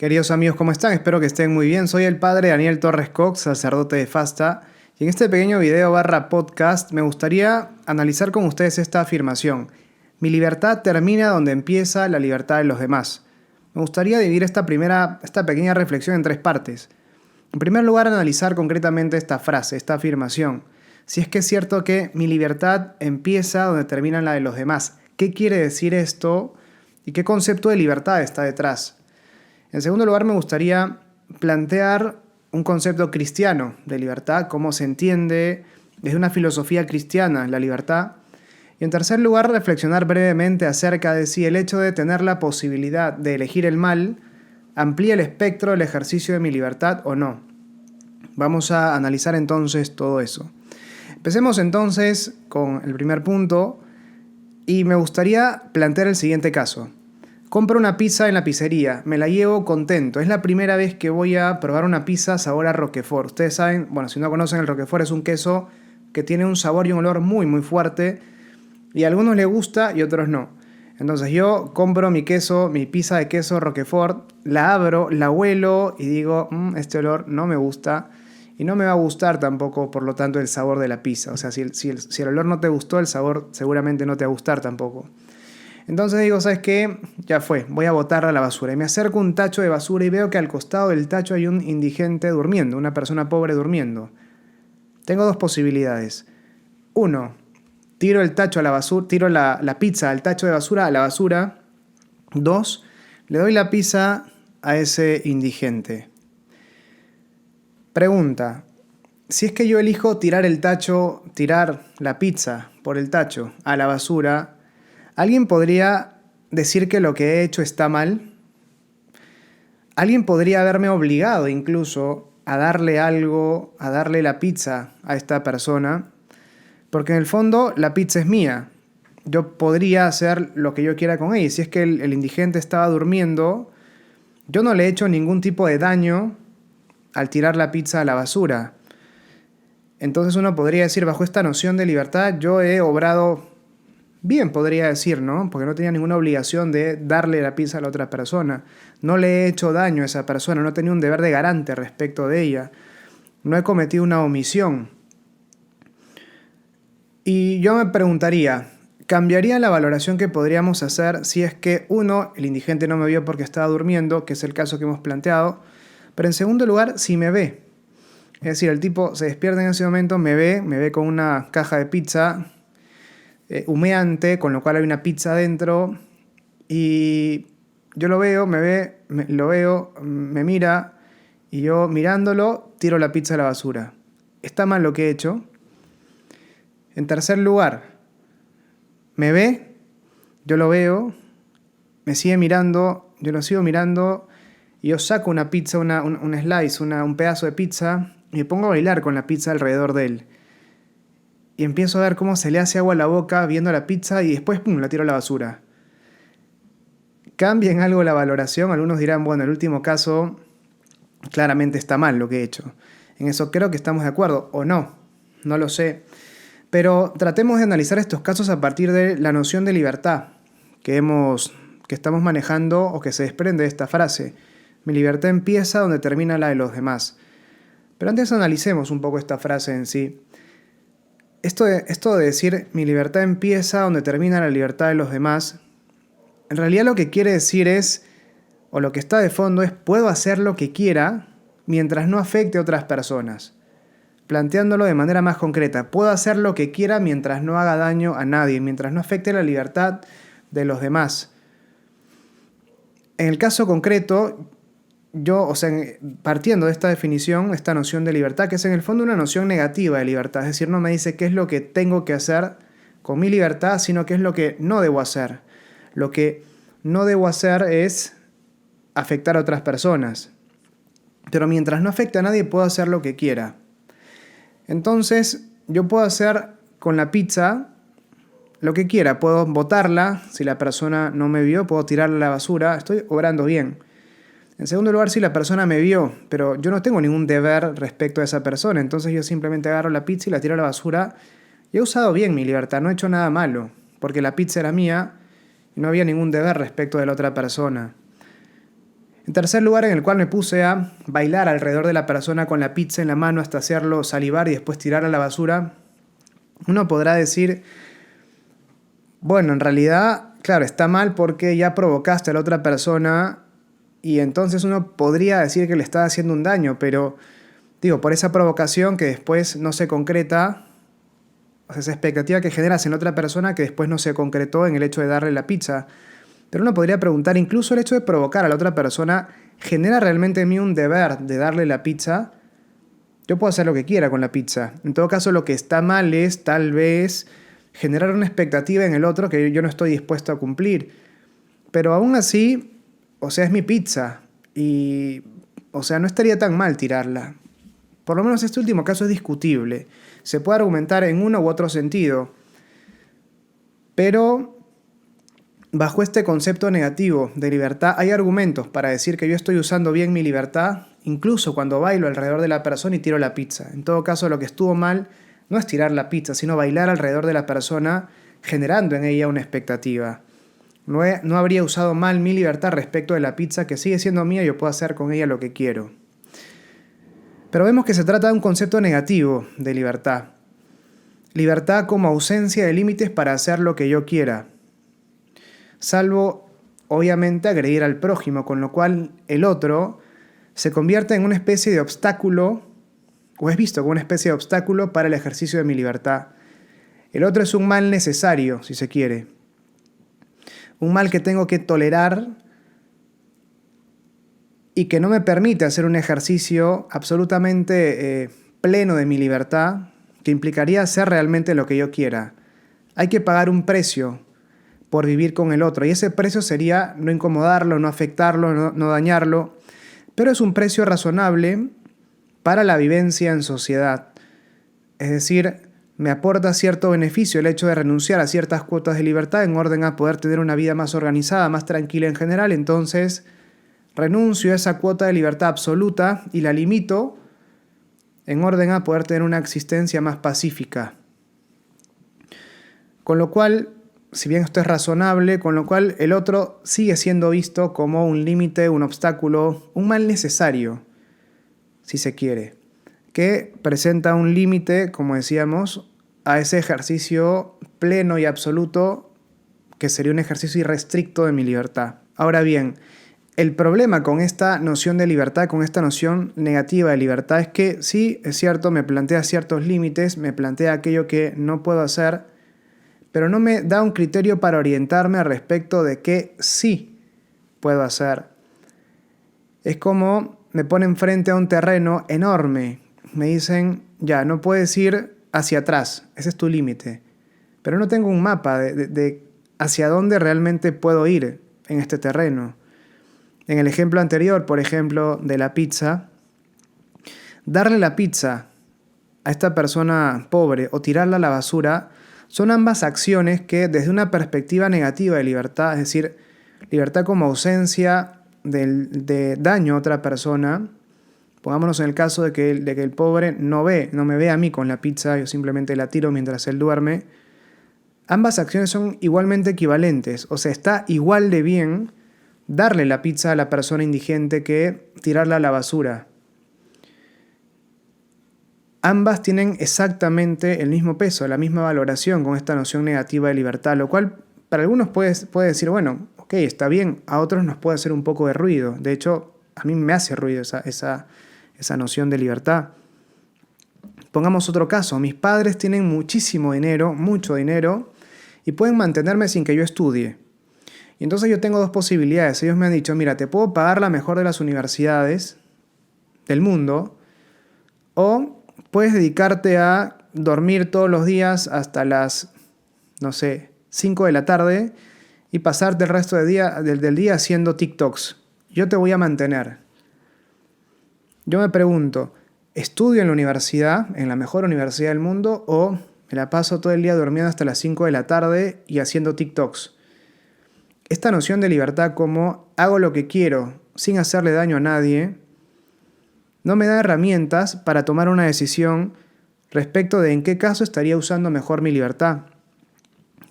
Queridos amigos, ¿cómo están? Espero que estén muy bien. Soy el padre Daniel Torres Cox, sacerdote de Fasta, y en este pequeño video barra podcast me gustaría analizar con ustedes esta afirmación. Mi libertad termina donde empieza la libertad de los demás. Me gustaría dividir esta pequeña reflexión en tres partes. En primer lugar, analizar concretamente esta frase, esta afirmación. Si es que es cierto que mi libertad empieza donde termina la de los demás. ¿Qué quiere decir esto? ¿Y qué concepto de libertad está detrás? En segundo lugar, me gustaría plantear un concepto cristiano de libertad, cómo se entiende desde una filosofía cristiana la libertad. Y en tercer lugar, reflexionar brevemente acerca de si el hecho de tener la posibilidad de elegir el mal amplía el espectro del ejercicio de mi libertad o no. Vamos a analizar entonces todo eso. Empecemos entonces con el primer punto y me gustaría plantear el siguiente caso. Compro una pizza en la pizzería, me la llevo contento. Es la primera vez que voy a probar una pizza sabor a Roquefort. Ustedes saben, bueno, si no conocen, el Roquefort es un queso que tiene un sabor y un olor muy, muy fuerte. Y a algunos les gusta y a otros no. Entonces yo compro mi pizza de queso Roquefort, la abro, la huelo y digo, este olor no me gusta. Y no me va a gustar tampoco, por lo tanto, el sabor de la pizza. O sea, si el olor no te gustó, el sabor seguramente no te va a gustar tampoco. Entonces digo, ¿sabes qué? Ya fue, voy a botarla a la basura. Y me acerco a un tacho de basura y veo que al costado del tacho hay un indigente durmiendo, una persona pobre durmiendo. Tengo dos posibilidades. Uno, tiro el tacho a la basura, tiro la pizza al tacho de basura, a la basura. Dos, le doy la pizza a ese indigente. Pregunta, si es que yo elijo tirar la pizza por el tacho a la basura, ¿alguien podría decir que lo que he hecho está mal? ¿Alguien podría haberme obligado incluso a darle algo, a darle la pizza a esta persona? Porque en el fondo la pizza es mía. Yo podría hacer lo que yo quiera con ella. Si es que el indigente estaba durmiendo, yo no le he hecho ningún tipo de daño al tirar la pizza a la basura. Entonces uno podría decir, bajo esta noción de libertad, yo he obrado bien, podría decir, ¿no? Porque no tenía ninguna obligación de darle la pizza a la otra persona. No le he hecho daño a esa persona, no tenía un deber de garante respecto de ella. No he cometido una omisión. Y yo me preguntaría, ¿cambiaría la valoración que podríamos hacer si es que, uno, el indigente no me vio porque estaba durmiendo, que es el caso que hemos planteado, pero en segundo lugar, si me ve? Es decir, el tipo se despierta en ese momento, me ve con una caja de pizza humeante, con lo cual hay una pizza adentro, y yo lo veo, me mira, y yo mirándolo tiro la pizza a la basura. ¿Está mal lo que he hecho? En tercer lugar, me ve, yo lo veo, me sigue mirando, yo lo sigo mirando, y yo saco una pizza, un slice, un pedazo de pizza, y me pongo a bailar con la pizza alrededor de él. Y empiezo a ver cómo se le hace agua a la boca viendo la pizza y después, ¡pum!, la tiro a la basura. ¿Cambia en algo la valoración? Algunos dirán, bueno, el último caso claramente está mal lo que he hecho. En eso creo que estamos de acuerdo, o no, no lo sé. Pero tratemos de analizar estos casos a partir de la noción de libertad que estamos manejando o que se desprende de esta frase. Mi libertad empieza donde termina la de los demás. Pero antes analicemos un poco esta frase en sí. Esto de decir mi libertad empieza donde termina la libertad de los demás, en realidad lo que quiere decir es, o lo que está de fondo es, puedo hacer lo que quiera mientras no afecte a otras personas. Planteándolo de manera más concreta, puedo hacer lo que quiera mientras no haga daño a nadie, mientras no afecte la libertad de los demás. En el caso concreto, partiendo de esta definición, esta noción de libertad, que es en el fondo una noción negativa de libertad, es decir, no me dice qué es lo que tengo que hacer con mi libertad, sino qué es lo que no debo hacer. Lo que no debo hacer es afectar a otras personas. Pero mientras no afecte a nadie, puedo hacer lo que quiera. Entonces, yo puedo hacer con la pizza lo que quiera. Puedo botarla, si la persona no me vio, puedo tirarla a la basura. Estoy obrando bien. En segundo lugar, si la persona me vio, pero yo no tengo ningún deber respecto a esa persona, entonces yo simplemente agarro la pizza y la tiro a la basura. Y he usado bien mi libertad, no he hecho nada malo, porque la pizza era mía y no había ningún deber respecto de la otra persona. En tercer lugar, en el cual me puse a bailar alrededor de la persona con la pizza en la mano hasta hacerlo salivar y después tirarla a la basura. Uno podrá decir, bueno, en realidad, claro, está mal porque ya provocaste a la otra persona y entonces uno podría decir que le está haciendo un daño, pero digo, por esa provocación que después no se concreta, o sea, esa expectativa que generas en la otra persona que después no se concretó en el hecho de darle la pizza. Pero uno podría preguntar, incluso el hecho de provocar a la otra persona, ¿genera realmente en mí un deber de darle la pizza? Yo puedo hacer lo que quiera con la pizza. En todo caso, lo que está mal es, tal vez, generar una expectativa en el otro que yo no estoy dispuesto a cumplir. Pero aún así, o sea, es mi pizza. Y, o sea, no estaría tan mal tirarla. Por lo menos este último caso es discutible. Se puede argumentar en uno u otro sentido. Pero bajo este concepto negativo de libertad, hay argumentos para decir que yo estoy usando bien mi libertad, incluso cuando bailo alrededor de la persona y tiro la pizza. En todo caso, lo que estuvo mal no es tirar la pizza, sino bailar alrededor de la persona, generando en ella una expectativa. No habría usado mal mi libertad respecto de la pizza, que sigue siendo mía y yo puedo hacer con ella lo que quiero. Pero vemos que se trata de un concepto negativo de libertad. Libertad como ausencia de límites para hacer lo que yo quiera, salvo, obviamente, agredir al prójimo, con lo cual el otro se convierte en una especie de obstáculo, o es visto como una especie de obstáculo para el ejercicio de mi libertad. El otro es un mal necesario, si se quiere. Un mal que tengo que tolerar y que no me permite hacer un ejercicio absolutamente pleno de mi libertad, que implicaría hacer realmente lo que yo quiera. Hay que pagar un precio por vivir con el otro, y ese precio sería no incomodarlo, no afectarlo, no dañarlo, pero es un precio razonable para la vivencia en sociedad. Es decir, me aporta cierto beneficio el hecho de renunciar a ciertas cuotas de libertad en orden a poder tener una vida más organizada, más tranquila en general. Entonces, renuncio a esa cuota de libertad absoluta y la limito en orden a poder tener una existencia más pacífica. Con lo cual, si bien esto es razonable, con lo cual el otro sigue siendo visto como un límite, un obstáculo, un mal necesario, si se quiere, que presenta un límite, como decíamos, a ese ejercicio pleno y absoluto que sería un ejercicio irrestricto de mi libertad. Ahora bien, el problema con esta noción de libertad, con esta noción negativa de libertad, es que sí, es cierto, me plantea ciertos límites, me plantea aquello que no puedo hacer, pero no me da un criterio para orientarme al respecto de qué sí puedo hacer. Es como me ponen frente a un terreno enorme. Me dicen, ya, no puedes ir hacia atrás, ese es tu límite. Pero no tengo un mapa de hacia dónde realmente puedo ir en este terreno. En el ejemplo anterior, por ejemplo, de la pizza, darle la pizza a esta persona pobre o tirarla a la basura son ambas acciones que desde una perspectiva negativa de libertad, es decir, libertad como ausencia de daño a otra persona. Pongámonos en el caso de que el pobre no me ve a mí con la pizza, yo simplemente la tiro mientras él duerme. Ambas acciones son igualmente equivalentes, o sea, está igual de bien darle la pizza a la persona indigente que tirarla a la basura. Ambas tienen exactamente el mismo peso, la misma valoración con esta noción negativa de libertad, lo cual para algunos puede decir, bueno, ok, está bien, a otros nos puede hacer un poco de ruido. De hecho, a mí me hace ruido esa noción de libertad. Pongamos otro caso, mis padres tienen muchísimo dinero, mucho dinero, y pueden mantenerme sin que yo estudie. Y entonces yo tengo dos posibilidades. Ellos me han dicho, mira, te puedo pagar la mejor de las universidades del mundo, o puedes dedicarte a dormir todos los días hasta las, 5 de la tarde y pasarte el resto del día haciendo TikToks. Yo te voy a mantener. Yo me pregunto, ¿estudio en la universidad, en la mejor universidad del mundo, o me la paso todo el día durmiendo hasta las 5 de la tarde y haciendo TikToks? Esta noción de libertad como hago lo que quiero sin hacerle daño a nadie, no me da herramientas para tomar una decisión respecto de en qué caso estaría usando mejor mi libertad.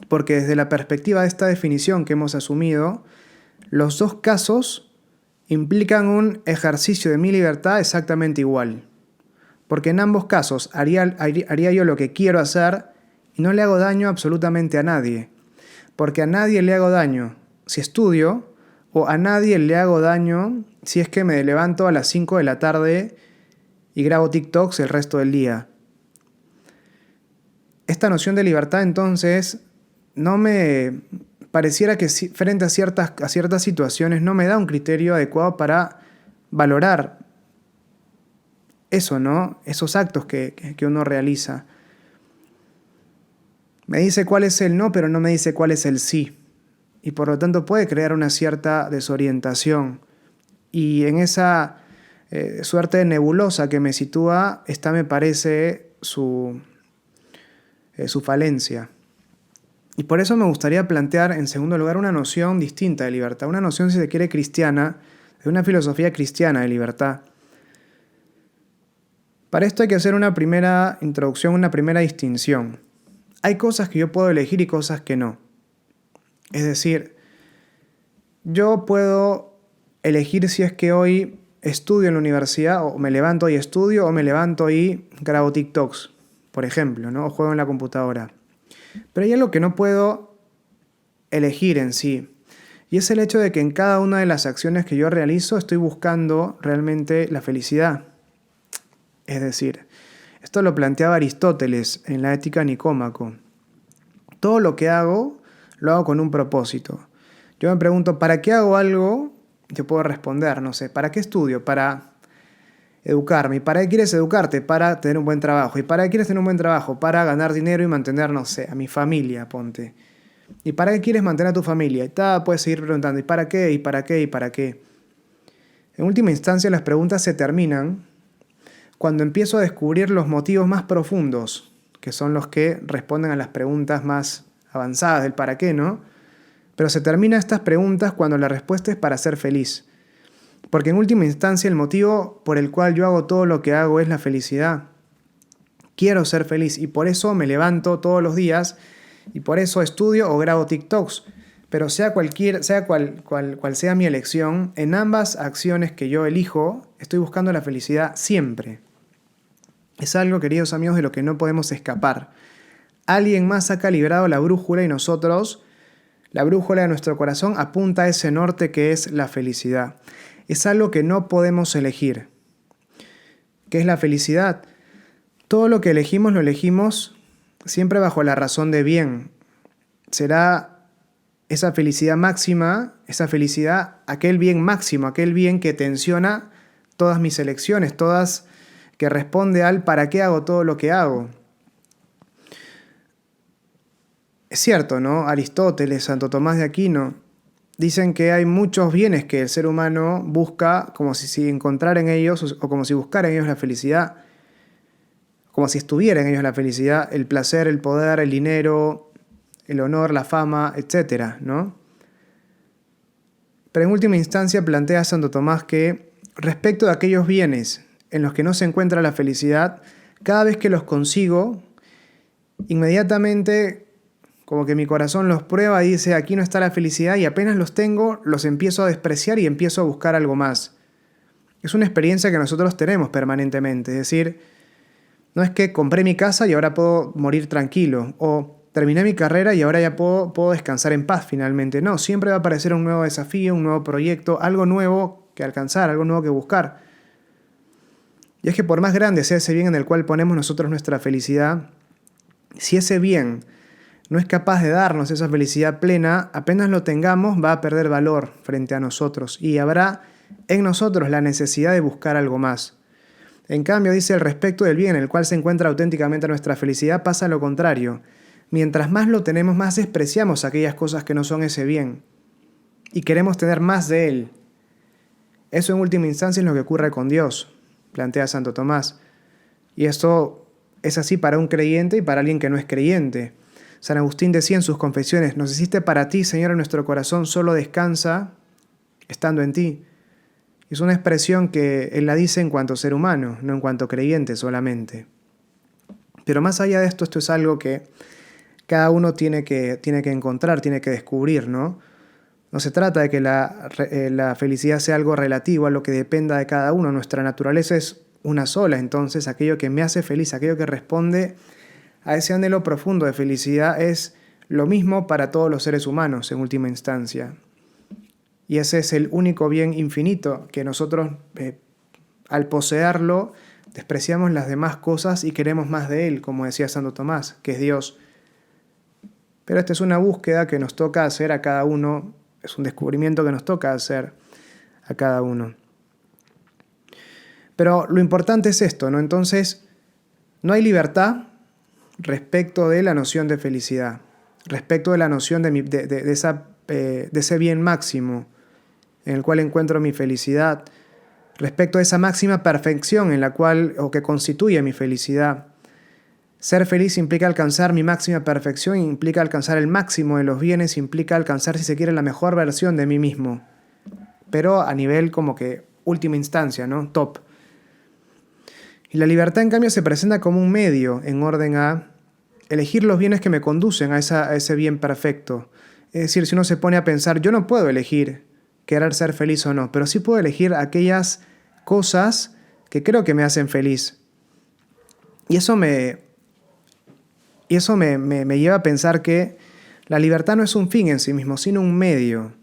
Porque desde la perspectiva de esta definición que hemos asumido, los dos casos implican un ejercicio de mi libertad exactamente igual. Porque en ambos casos haría yo lo que quiero hacer y no le hago daño absolutamente a nadie. Porque a nadie le hago daño si estudio, o a nadie le hago daño si es que me levanto a las 5 de la tarde y grabo TikToks el resto del día. Esta noción de libertad entonces no me pareciera que frente a ciertas situaciones no me da un criterio adecuado para valorar eso, ¿no? Esos actos que uno realiza. Me dice cuál es el no, pero no me dice cuál es el sí. Y por lo tanto puede crear una cierta desorientación. Y en esa suerte de nebulosa que me sitúa está, me parece, su falencia. Y por eso me gustaría plantear, en segundo lugar, una noción distinta de libertad. Una noción, si se quiere, cristiana, de una filosofía cristiana de libertad. Para esto hay que hacer una primera introducción, una primera distinción. Hay cosas que yo puedo elegir y cosas que no. Es decir, yo puedo elegir si es que hoy estudio en la universidad, o me levanto y estudio, o me levanto y grabo TikToks, por ejemplo, ¿no? O juego en la computadora. Pero hay algo que no puedo elegir en sí, y es el hecho de que en cada una de las acciones que yo realizo estoy buscando realmente la felicidad. Es decir, esto lo planteaba Aristóteles en la Ética Nicómaco. Todo lo que hago, lo hago con un propósito. Yo me pregunto, ¿para qué hago algo? Yo puedo responder, no sé, ¿para qué estudio? Para educarme. ¿Y para qué quieres educarte? Para tener un buen trabajo. ¿Y para qué quieres tener un buen trabajo? Para ganar dinero y mantener, no sé, a mi familia, ponte. ¿Y para qué quieres mantener a tu familia? Y puedes seguir preguntando, ¿y para qué? ¿Y para qué? ¿Y para qué? En última instancia, las preguntas se terminan cuando empiezo a descubrir los motivos más profundos, que son los que responden a las preguntas más avanzadas del para qué, ¿no? Pero se terminan estas preguntas cuando la respuesta es para ser feliz. Porque en última instancia el motivo por el cual yo hago todo lo que hago es la felicidad. Quiero ser feliz y por eso me levanto todos los días y por eso estudio o grabo TikToks. Pero sea cual sea mi elección, en ambas acciones que yo elijo estoy buscando la felicidad siempre. Es algo, queridos amigos, de lo que no podemos escapar. Alguien más ha calibrado la brújula y nosotros, la brújula de nuestro corazón, apunta a ese norte que es la felicidad. Es algo que no podemos elegir. ¿Qué es la felicidad? Todo lo que elegimos lo elegimos siempre bajo la razón de bien. Será esa felicidad máxima, esa felicidad, aquel bien máximo, aquel bien que tensiona todas mis elecciones, todas que responde al ¿para qué hago todo lo que hago? Es cierto, ¿no? Aristóteles, Santo Tomás de Aquino, dicen que hay muchos bienes que el ser humano busca como si encontrara en ellos o como si buscara en ellos la felicidad, como si estuviera en ellos la felicidad, el placer, el poder, el dinero, el honor, la fama, etc., ¿no? Pero en última instancia plantea Santo Tomás que respecto de aquellos bienes en los que no se encuentra la felicidad, cada vez que los consigo, inmediatamente como que mi corazón los prueba y dice, aquí no está la felicidad, y apenas los tengo, los empiezo a despreciar y empiezo a buscar algo más. Es una experiencia que nosotros tenemos permanentemente, es decir, no es que compré mi casa y ahora puedo morir tranquilo, o terminé mi carrera y ahora ya puedo descansar en paz finalmente. No, siempre va a aparecer un nuevo desafío, un nuevo proyecto, algo nuevo que alcanzar, algo nuevo que buscar. Y es que por más grande sea ese bien en el cual ponemos nosotros nuestra felicidad, si ese bien no es capaz de darnos esa felicidad plena, apenas lo tengamos va a perder valor frente a nosotros y habrá en nosotros la necesidad de buscar algo más. En cambio, dice, al respecto del bien en el cual se encuentra auténticamente nuestra felicidad, pasa lo contrario. Mientras más lo tenemos, más despreciamos aquellas cosas que no son ese bien y queremos tener más de él. Eso en última instancia es lo que ocurre con Dios, plantea Santo Tomás. Y esto es así para un creyente y para alguien que no es creyente. San Agustín decía en sus confesiones, nos hiciste para ti, Señor, en nuestro corazón solo descansa estando en ti. Es una expresión que él la dice en cuanto ser humano, no en cuanto creyente solamente. Pero más allá de esto, esto es algo que cada uno tiene que encontrar, tiene que descubrir, ¿no? No se trata de que la felicidad sea algo relativo a lo que dependa de cada uno. Nuestra naturaleza es una sola, entonces aquello que me hace feliz, aquello que responde a ese anhelo profundo de felicidad es lo mismo para todos los seres humanos en última instancia. Y ese es el único bien infinito que nosotros, al poseerlo, despreciamos las demás cosas y queremos más de él, como decía Santo Tomás, que es Dios. Pero esta es una búsqueda que nos toca hacer a cada uno, es un descubrimiento que nos toca hacer a cada uno. Pero lo importante es esto, ¿no? Entonces, no hay libertad respecto de la noción de felicidad, respecto de la noción de ese bien máximo en el cual encuentro mi felicidad, respecto a esa máxima perfección en la cual, o que constituye mi felicidad. Ser feliz implica alcanzar mi máxima perfección, implica alcanzar el máximo de los bienes, implica alcanzar, si se quiere, la mejor versión de mí mismo. Pero a nivel como que última instancia, ¿no? Top. Y la libertad, en cambio, se presenta como un medio en orden a elegir los bienes que me conducen a ese bien perfecto. Es decir, si uno se pone a pensar, yo no puedo elegir querer ser feliz o no, pero sí puedo elegir aquellas cosas que creo que me hacen feliz. Y eso me lleva a pensar que la libertad no es un fin en sí mismo, sino un medio.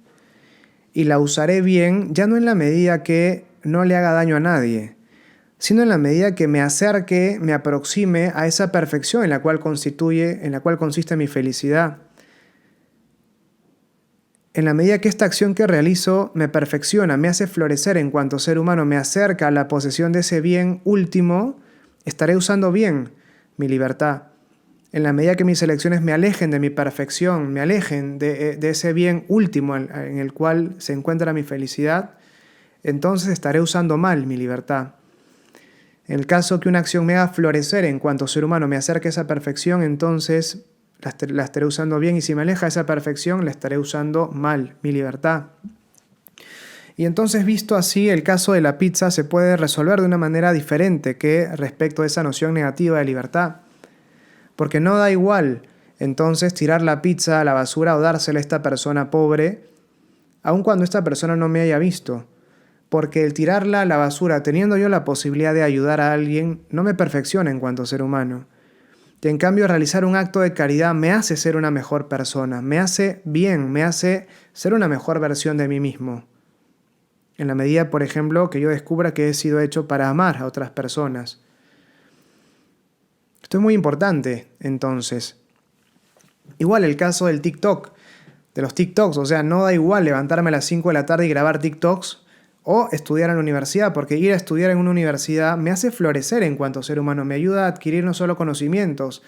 Y la usaré bien, ya no en la medida que no le haga daño a nadie, sino en la medida que me acerque, me aproxime a esa perfección en la cual consiste mi felicidad. En la medida que esta acción que realizo me perfecciona, me hace florecer en cuanto ser humano, me acerca a la posesión de ese bien último, estaré usando bien mi libertad. En la medida que mis elecciones me alejen de mi perfección, me alejen de ese bien último en el cual se encuentra mi felicidad, entonces estaré usando mal mi libertad. En el caso que una acción me haga florecer en cuanto ser humano, me acerque a esa perfección, entonces la estaré usando bien, y si me aleja de esa perfección, la estaré usando mal, mi libertad. Y entonces, visto así, el caso de la pizza se puede resolver de una manera diferente que respecto a esa noción negativa de libertad. Porque no da igual, entonces, tirar la pizza a la basura o dársela a esta persona pobre, aun cuando esta persona no me haya visto. Porque el tirarla a la basura, teniendo yo la posibilidad de ayudar a alguien, no me perfecciona en cuanto ser humano. Y en cambio, realizar un acto de caridad me hace ser una mejor persona, me hace bien, me hace ser una mejor versión de mí mismo. En la medida, por ejemplo, que yo descubra que he sido hecho para amar a otras personas. Esto es muy importante, entonces. Igual el caso del TikTok, de los TikToks, o sea, no da igual levantarme a las 5 de la tarde y grabar TikToks o estudiar en la universidad, porque ir a estudiar en una universidad me hace florecer en cuanto ser humano, me ayuda a adquirir no solo conocimientos,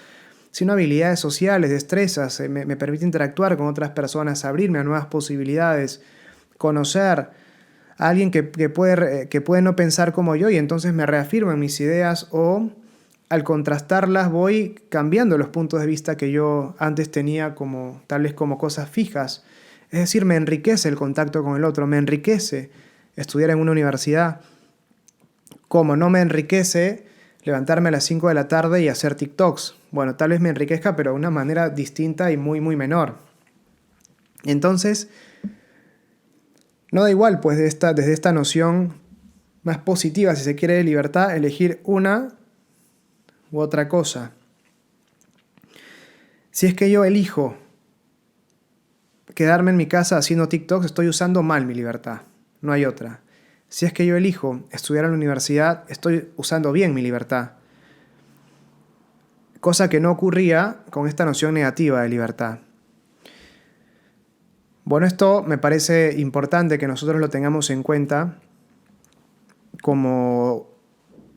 sino habilidades sociales, destrezas, me permite interactuar con otras personas, abrirme a nuevas posibilidades, conocer a alguien que puede no pensar como yo y entonces me reafirmo en mis ideas, o al contrastarlas voy cambiando los puntos de vista que yo antes tenía tal vez como cosas fijas. Es decir, me enriquece el contacto con el otro, me enriquece estudiar en una universidad, como no me enriquece levantarme a las 5 de la tarde y hacer TikToks. Bueno, tal vez me enriquezca, pero de una manera distinta y muy, muy menor. Entonces, no da igual, pues, desde esta noción más positiva, si se quiere, de libertad, elegir una u otra cosa. Si es que yo elijo quedarme en mi casa haciendo TikToks, estoy usando mal mi libertad. No hay otra. Si es que yo elijo estudiar en la universidad, estoy usando bien mi libertad. Cosa que no ocurría con esta noción negativa de libertad. Bueno, esto me parece importante que nosotros lo tengamos en cuenta como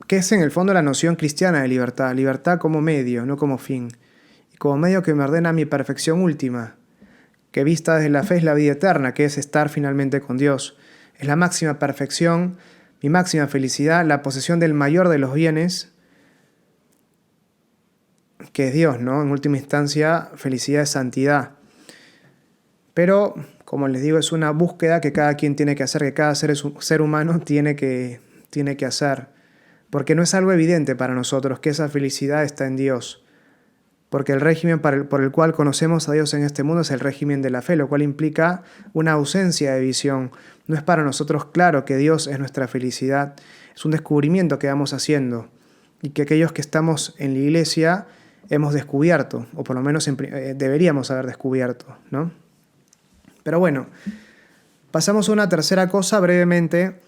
que es en el fondo la noción cristiana de libertad. Libertad como medio, no como fin. Y como medio que me ordena mi perfección última, que vista desde la fe es la vida eterna, que es estar finalmente con Dios. Es la máxima perfección, mi máxima felicidad, la posesión del mayor de los bienes, que es Dios, ¿no? En última instancia, felicidad es santidad. Pero, como les digo, es una búsqueda que cada quien tiene que hacer, que cada ser humano tiene que hacer. Porque no es algo evidente para nosotros que esa felicidad está en Dios. porque el régimen por el cual conocemos a Dios en este mundo es el régimen de la fe, lo cual implica una ausencia de visión. No es para nosotros claro que Dios es nuestra felicidad, es un descubrimiento que vamos haciendo y que aquellos que estamos en la iglesia hemos descubierto, o por lo menos deberíamos haber descubierto, ¿no? Pero bueno, pasamos a una tercera cosa brevemente.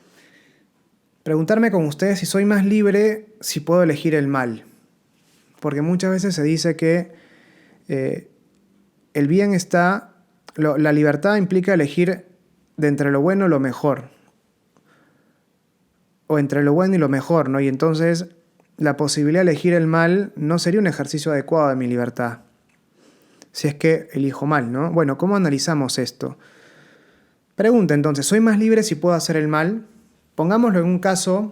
Preguntarme con ustedes si soy más libre si puedo elegir el mal. Porque muchas veces se dice que el bien está, la libertad implica elegir de entre lo bueno lo mejor. O entre lo bueno y lo mejor, ¿no? Y entonces la posibilidad de elegir el mal no sería un ejercicio adecuado de mi libertad. Si es que elijo mal, ¿no? Bueno, ¿cómo analizamos esto? Pregunta entonces, ¿soy más libre si puedo hacer el mal? Pongámoslo en un caso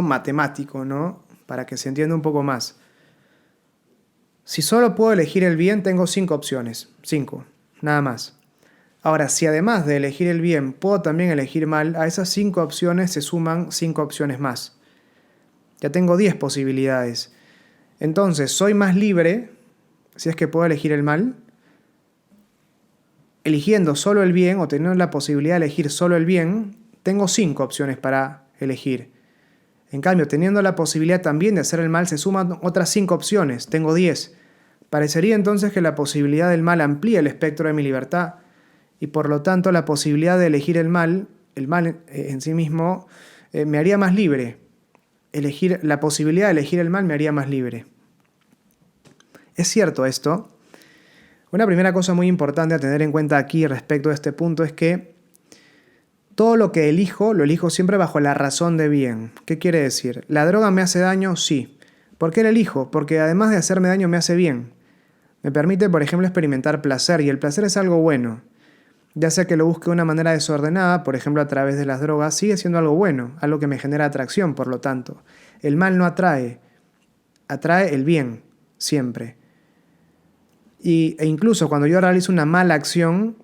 matemático, ¿no? Para que se entienda un poco más. Si solo puedo elegir el bien, tengo 5 opciones. 5, nada más. Ahora, si además de elegir el bien, puedo también elegir mal, a esas 5 opciones se suman 5 opciones más. Ya tengo 10 posibilidades. Entonces, ¿soy más libre si es que puedo elegir el mal? Eligiendo solo el bien o teniendo la posibilidad de elegir solo el bien, tengo 5 opciones para elegir. En cambio, teniendo la posibilidad también de hacer el mal, se suman otras 5 opciones. Tengo 10. Parecería entonces que la posibilidad del mal amplía el espectro de mi libertad y por lo tanto la posibilidad de elegir el mal en sí mismo, me haría más libre. La posibilidad de elegir el mal me haría más libre. ¿Es cierto esto? Una primera cosa muy importante a tener en cuenta aquí respecto a este punto es que todo lo que elijo, lo elijo siempre bajo la razón de bien. ¿Qué quiere decir? ¿La droga me hace daño? Sí. ¿Por qué la elijo? Porque además de hacerme daño me hace bien. Me permite, por ejemplo, experimentar placer, y el placer es algo bueno. Ya sea que lo busque de una manera desordenada, por ejemplo a través de las drogas, sigue siendo algo bueno, algo que me genera atracción, por lo tanto. El mal no atrae, atrae el bien, siempre. E incluso cuando yo realizo una mala acción,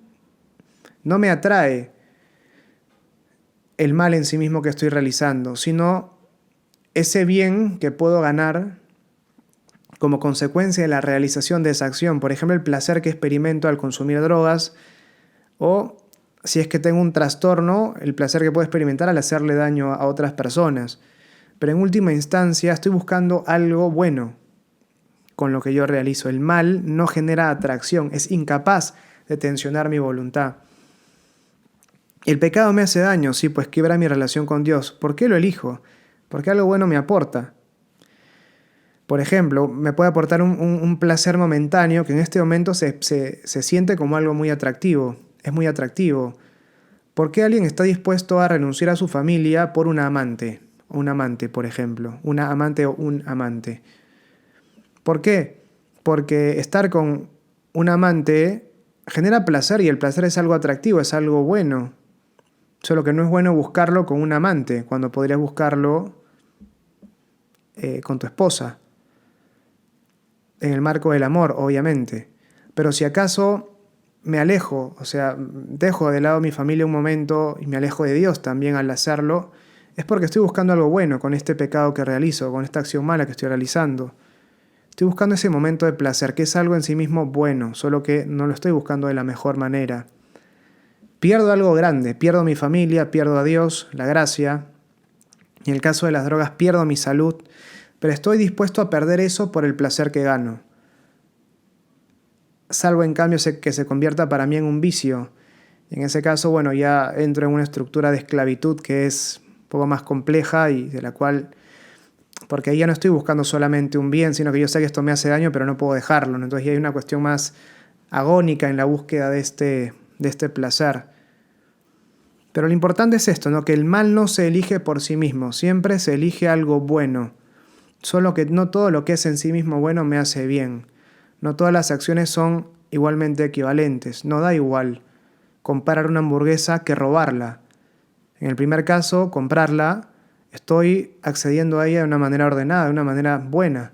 no me atrae el mal en sí mismo que estoy realizando, sino ese bien que puedo ganar como consecuencia de la realización de esa acción. Por ejemplo, el placer que experimento al consumir drogas, o si es que tengo un trastorno, el placer que puedo experimentar al hacerle daño a otras personas. Pero en última instancia estoy buscando algo bueno con lo que yo realizo. El mal no genera atracción, es incapaz de tensionar mi voluntad. El pecado me hace daño, sí, pues quiebra mi relación con Dios. ¿Por qué lo elijo? Porque algo bueno me aporta. Por ejemplo, me puede aportar un placer momentáneo que en este momento se siente como algo muy atractivo. Es muy atractivo. ¿Por qué alguien está dispuesto a renunciar a su familia por una amante? Un amante, por ejemplo. Una amante o un amante. ¿Por qué? Porque estar con un amante genera placer y el placer es algo atractivo, es algo bueno. Solo que no es bueno buscarlo con un amante, cuando podrías buscarlo con tu esposa. En el marco del amor, obviamente. Pero si acaso me alejo, o sea, dejo de lado a mi familia un momento y me alejo de Dios también al hacerlo, es porque estoy buscando algo bueno con este pecado que realizo, con esta acción mala que estoy realizando. Estoy buscando ese momento de placer, que es algo en sí mismo bueno, solo que no lo estoy buscando de la mejor manera. Pierdo algo grande, pierdo mi familia, pierdo a Dios, la gracia. En el caso de las drogas pierdo mi salud, pero estoy dispuesto a perder eso por el placer que gano. Salvo en cambio que se convierta para mí en un vicio. En ese caso, bueno, ya entro en una estructura de esclavitud que es un poco más compleja y de la cual, porque ahí ya no estoy buscando solamente un bien, sino que yo sé que esto me hace daño, pero no puedo dejarlo, ¿no? Entonces ya hay una cuestión más agónica en la búsqueda de este placer. Pero lo importante es esto, ¿no? Que el mal no se elige por sí mismo, siempre se elige algo bueno. Solo que no todo lo que es en sí mismo bueno me hace bien. No todas las acciones son igualmente equivalentes. No da igual comprar una hamburguesa que robarla. En el primer caso, comprarla, estoy accediendo a ella de una manera ordenada, de una manera buena.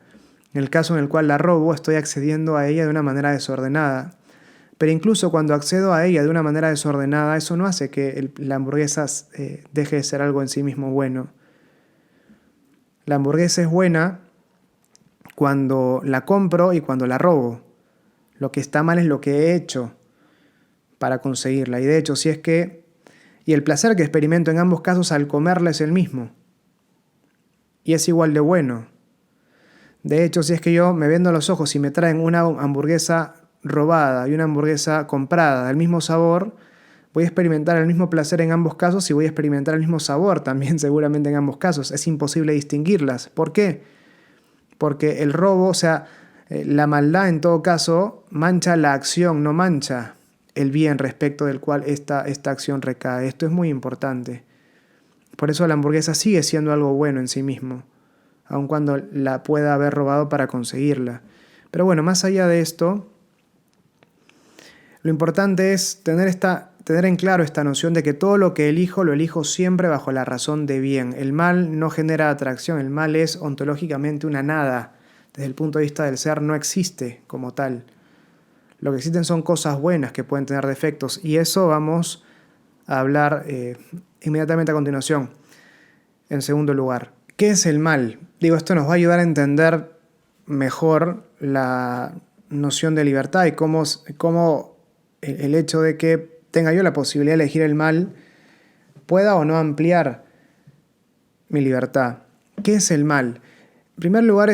En el caso en el cual la robo, estoy accediendo a ella de una manera desordenada. Pero incluso cuando accedo a ella de una manera desordenada, eso no hace que la hamburguesa deje de ser algo en sí mismo bueno. La hamburguesa es buena cuando la compro y cuando la robo. Lo que está mal es lo que he hecho para conseguirla. Y de hecho, y el placer que experimento en ambos casos al comerla es el mismo. Y es igual de bueno. De hecho, si es que yo me vendo los ojos y me traen una hamburguesa robada y una hamburguesa comprada del mismo sabor, voy a experimentar el mismo placer en ambos casos y voy a experimentar el mismo sabor también seguramente en ambos casos. Es imposible distinguirlas. ¿Por qué? Porque el robo, la maldad en todo caso, mancha la acción, no mancha el bien respecto del cual esta acción recae. Esto es muy importante. Por eso la hamburguesa sigue siendo algo bueno en sí mismo, aun cuando la pueda haber robado para conseguirla. Pero bueno, más allá de esto, lo importante es tener en claro esta noción de que todo lo que elijo, lo elijo siempre bajo la razón de bien. El mal no genera atracción, el mal es ontológicamente una nada. Desde el punto de vista del ser no existe como tal. Lo que existen son cosas buenas que pueden tener defectos y eso vamos a hablar inmediatamente a continuación. En segundo lugar, ¿qué es el mal? Esto nos va a ayudar a entender mejor la noción de libertad y cómo el hecho de que tenga yo la posibilidad de elegir el mal pueda o no ampliar mi libertad. ¿Qué es el mal? En primer lugar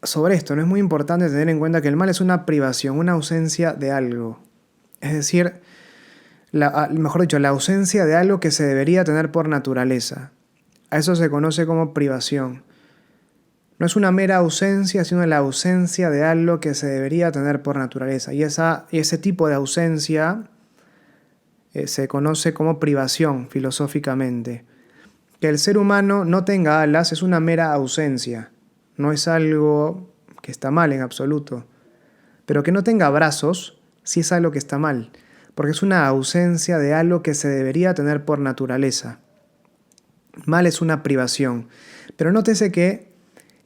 sobre esto, no es muy importante tener en cuenta que el mal es una privación, una ausencia de algo. Es decir, mejor dicho, la ausencia de algo que se debería tener por naturaleza. A eso se conoce como privación. No es una mera ausencia, sino la ausencia de algo que se debería tener por naturaleza. Y ese tipo de ausencia se conoce como privación filosóficamente. Que el ser humano no tenga alas es una mera ausencia. No es algo que está mal en absoluto. Pero que no tenga brazos sí es algo que está mal, porque es una ausencia de algo que se debería tener por naturaleza. Mal es una privación. Pero nótese que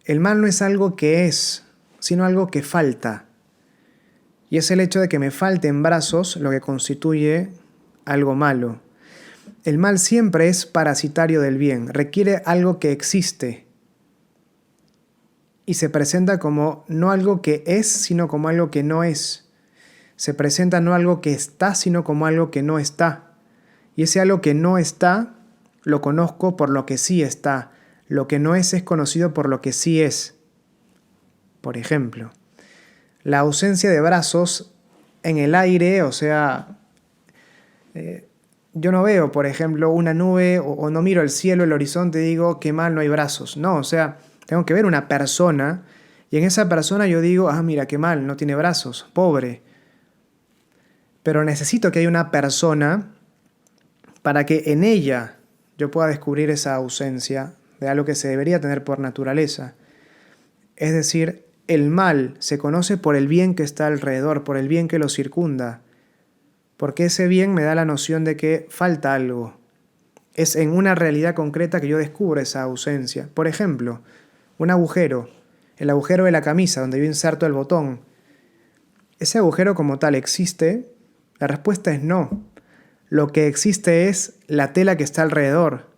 el mal no es algo que es, sino algo que falta. Y es el hecho de que me falten brazos lo que constituye algo malo. El mal siempre es parasitario del bien, requiere algo que existe. Y se presenta como no algo que es, sino como algo que no es. Se presenta no algo que está, sino como algo que no está. Y ese algo que no está, lo conozco por lo que sí está. Lo que no es conocido por lo que sí es. Por ejemplo, la ausencia de brazos en el aire, yo no veo, por ejemplo, una nube o no miro el cielo, el horizonte y digo, qué mal, no hay brazos. No, tengo que ver una persona y en esa persona yo digo, mira, qué mal, no tiene brazos, pobre. Pero necesito que haya una persona para que en ella yo pueda descubrir esa ausencia de algo que se debería tener por naturaleza. Es decir, el mal se conoce por el bien que está alrededor, por el bien que lo circunda, porque ese bien me da la noción de que falta algo. Es en una realidad concreta que yo descubro esa ausencia. Por ejemplo, un agujero, el agujero de la camisa donde yo inserto el botón. ¿Ese agujero como tal existe? La respuesta es no. Lo que existe es la tela que está alrededor.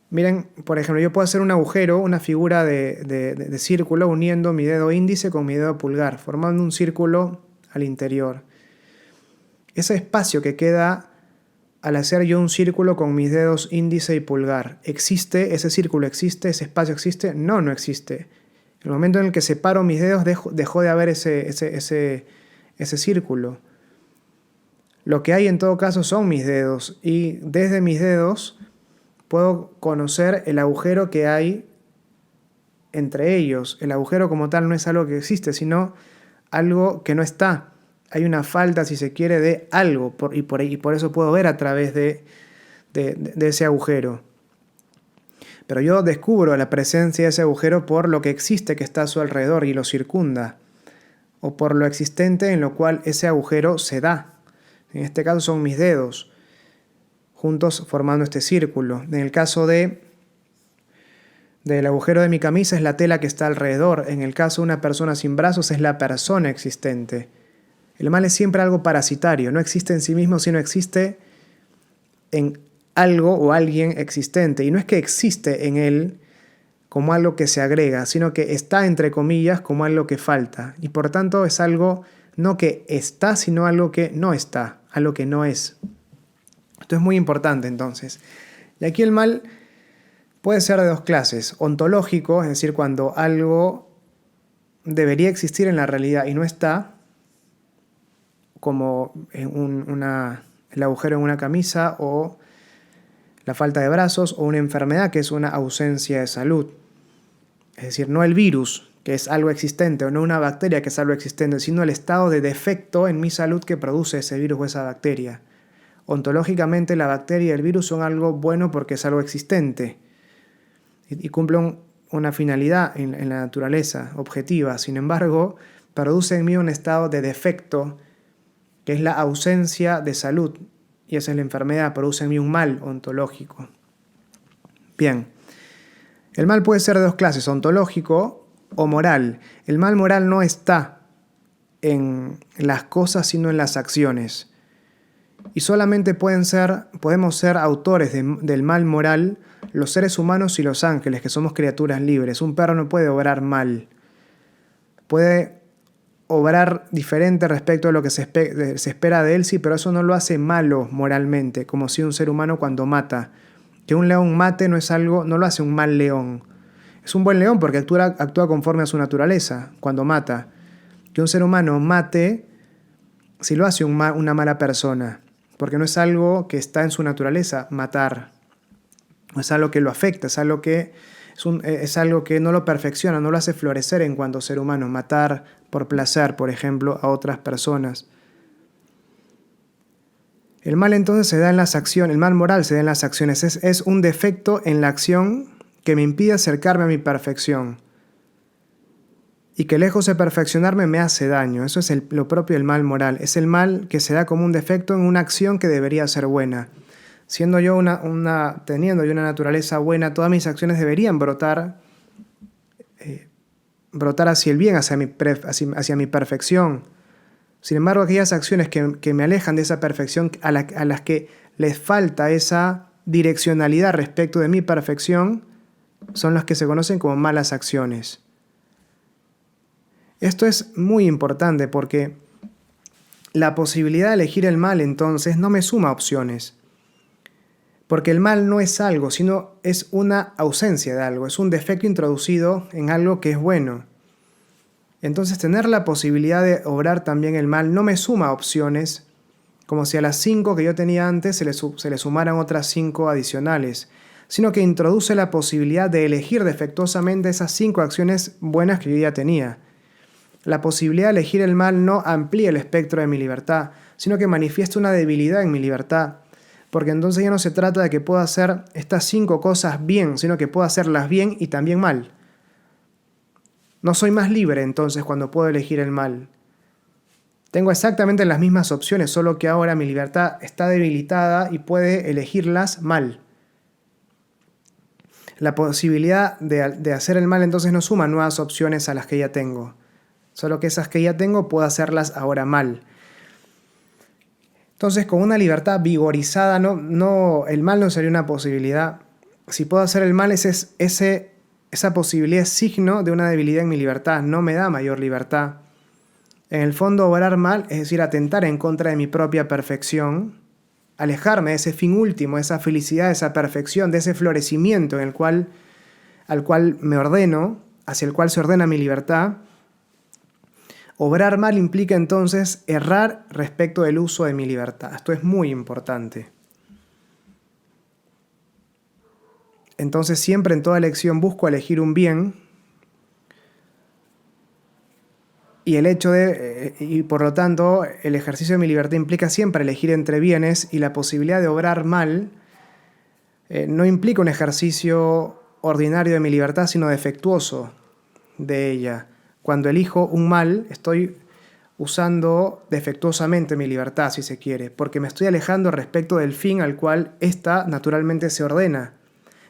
Miren, por ejemplo, yo puedo hacer un agujero, una figura de círculo uniendo mi dedo índice con mi dedo pulgar, formando un círculo al interior. Ese espacio que queda al hacer yo un círculo con mis dedos índice y pulgar, ¿existe? ¿Ese círculo existe? ¿Ese espacio existe? No, no existe. En el momento en el que separo mis dedos dejó de haber ese círculo. Lo que hay en todo caso son mis dedos y desde mis dedos puedo conocer el agujero que hay entre ellos. El agujero como tal no es algo que existe, sino algo que no está. Hay una falta, si se quiere, de algo y por eso puedo ver a través de ese agujero. Pero yo descubro la presencia de ese agujero por lo que existe que está a su alrededor y lo circunda, o por lo existente en lo cual ese agujero se da. En este caso son mis dedos, juntos formando este círculo. En el caso del agujero de mi camisa es la tela que está alrededor. En el caso de una persona sin brazos es la persona existente. El mal es siempre algo parasitario, no existe en sí mismo, sino existe en algo o alguien existente. Y no es que existe en él como algo que se agrega, sino que está entre comillas como algo que falta. Y por tanto es algo no que está, sino algo que no está, algo que no es. Esto es muy importante entonces. Y aquí el mal puede ser de dos clases. Ontológico, es decir, cuando algo debería existir en la realidad y no está, como el agujero en una camisa o la falta de brazos o una enfermedad que es una ausencia de salud. Es decir, no el virus, que es algo existente, o no una bacteria que es algo existente, sino el estado de defecto en mi salud que produce ese virus o esa bacteria. Ontológicamente la bacteria y el virus son algo bueno porque es algo existente y cumplen una finalidad en la naturaleza objetiva. Sin embargo, produce en mí un estado de defecto que es la ausencia de salud, y esa es la enfermedad, produce en mí un mal ontológico. Bien, el mal puede ser de dos clases, ontológico o moral. El mal moral no está en las cosas, sino en las acciones. Y solamente podemos ser autores del mal moral los seres humanos y los ángeles, que somos criaturas libres. Un perro no puede obrar mal. Puede obrar diferente respecto a lo que se espera de él, sí, pero eso no lo hace malo moralmente, como si un ser humano cuando mata. Que un león mate no lo hace un mal león. Es un buen león porque actúa conforme a su naturaleza cuando mata. Que un ser humano mate, sí lo hace una mala persona, porque no es algo que está en su naturaleza matar. No es algo que lo afecta, es algo que no lo perfecciona, no lo hace florecer en cuanto ser humano. Matar por placer, por ejemplo, a otras personas. El mal entonces se da en las acciones, el mal moral se da en las acciones. Es un defecto en la acción que me impide acercarme a mi perfección. Y que lejos de perfeccionarme me hace daño. Eso es lo propio del mal moral. Es el mal que se da como un defecto en una acción que debería ser buena. Teniendo yo una naturaleza buena, todas mis acciones deberían brotar hacia el bien, hacia mi perfección. Sin embargo, aquellas acciones que me alejan de esa perfección, a las que les falta esa direccionalidad respecto de mi perfección, son las que se conocen como malas acciones. Esto es muy importante porque la posibilidad de elegir el mal entonces no me suma opciones. Porque el mal no es algo, sino es una ausencia de algo, es un defecto introducido en algo que es bueno. Entonces tener la posibilidad de obrar también el mal no me suma opciones, como si a las 5 que yo tenía antes se le sumaran otras 5 adicionales, sino que introduce la posibilidad de elegir defectuosamente esas 5 acciones buenas que yo ya tenía. La posibilidad de elegir el mal no amplía el espectro de mi libertad, sino que manifiesta una debilidad en mi libertad. Porque entonces ya no se trata de que pueda hacer estas 5 cosas bien, sino que puedo hacerlas bien y también mal. No soy más libre entonces cuando puedo elegir el mal. Tengo exactamente las mismas opciones, solo que ahora mi libertad está debilitada y puede elegirlas mal. La posibilidad de hacer el mal entonces no suma nuevas opciones a las que ya tengo. Solo que esas que ya tengo puedo hacerlas ahora mal. Entonces, con una libertad vigorizada, el mal no sería una posibilidad. Si puedo hacer el mal, esa posibilidad es signo de una debilidad en mi libertad, no me da mayor libertad. En el fondo, obrar mal, es decir, atentar en contra de mi propia perfección, alejarme de ese fin último, de esa felicidad, de esa perfección, de ese florecimiento al cual me ordeno, hacia el cual se ordena mi libertad. Obrar mal implica entonces errar respecto del uso de mi libertad. Esto es muy importante. Entonces siempre en toda elección busco elegir un bien y por lo tanto el ejercicio de mi libertad implica siempre elegir entre bienes, y la posibilidad de obrar mal no implica un ejercicio ordinario de mi libertad, sino defectuoso de ella. Cuando elijo un mal, estoy usando defectuosamente mi libertad, si se quiere, porque me estoy alejando respecto del fin al cual ésta naturalmente se ordena,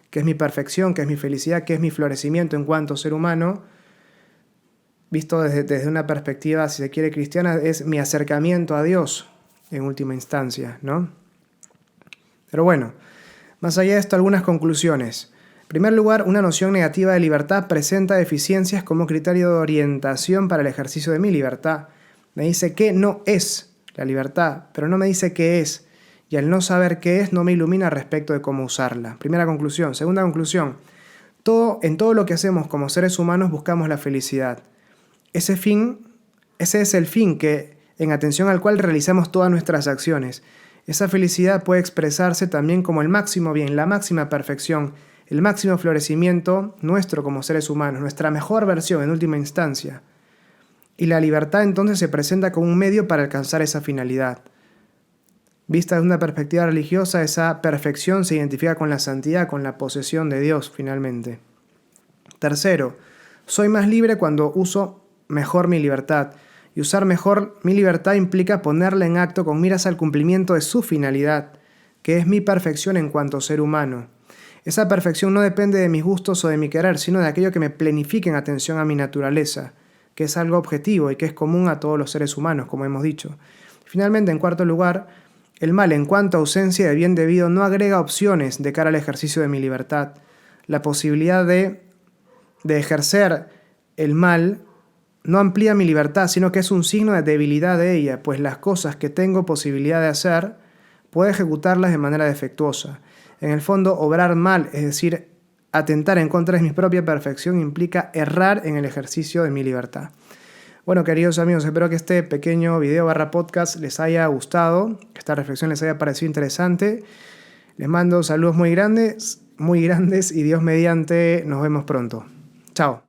que es mi perfección, que es mi felicidad, que es mi florecimiento en cuanto ser humano. Visto desde una perspectiva, si se quiere, cristiana, es mi acercamiento a Dios, en última instancia, ¿no? Pero bueno, más allá de esto, algunas conclusiones. En primer lugar, una noción negativa de libertad presenta deficiencias como criterio de orientación para el ejercicio de mi libertad. Me dice qué no es la libertad, pero no me dice qué es. Y al no saber qué es, no me ilumina respecto de cómo usarla. Primera conclusión. Segunda conclusión. En todo lo que hacemos como seres humanos buscamos la felicidad. Ese es el fin en atención al cual realizamos todas nuestras acciones. Esa felicidad puede expresarse también como el máximo bien, la máxima perfección, el máximo florecimiento nuestro como seres humanos, nuestra mejor versión en última instancia. Y la libertad entonces se presenta como un medio para alcanzar esa finalidad. Vista desde una perspectiva religiosa, esa perfección se identifica con la santidad, con la posesión de Dios finalmente. Tercero, soy más libre cuando uso mejor mi libertad. Y usar mejor mi libertad implica ponerla en acto con miras al cumplimiento de su finalidad, que es mi perfección en cuanto ser humano. Esa perfección no depende de mis gustos o de mi querer, sino de aquello que me planifique en atención a mi naturaleza, que es algo objetivo y que es común a todos los seres humanos, como hemos dicho. Finalmente, en cuarto lugar, el mal en cuanto a ausencia de bien debido no agrega opciones de cara al ejercicio de mi libertad. La posibilidad de ejercer el mal no amplía mi libertad, sino que es un signo de debilidad de ella, pues las cosas que tengo posibilidad de hacer, puedo ejecutarlas de manera defectuosa. En el fondo, obrar mal, es decir, atentar en contra de mi propia perfección, implica errar en el ejercicio de mi libertad. Bueno, queridos amigos, espero que este pequeño video /podcast les haya gustado, que esta reflexión les haya parecido interesante. Les mando saludos muy grandes y Dios mediante nos vemos pronto. Chao.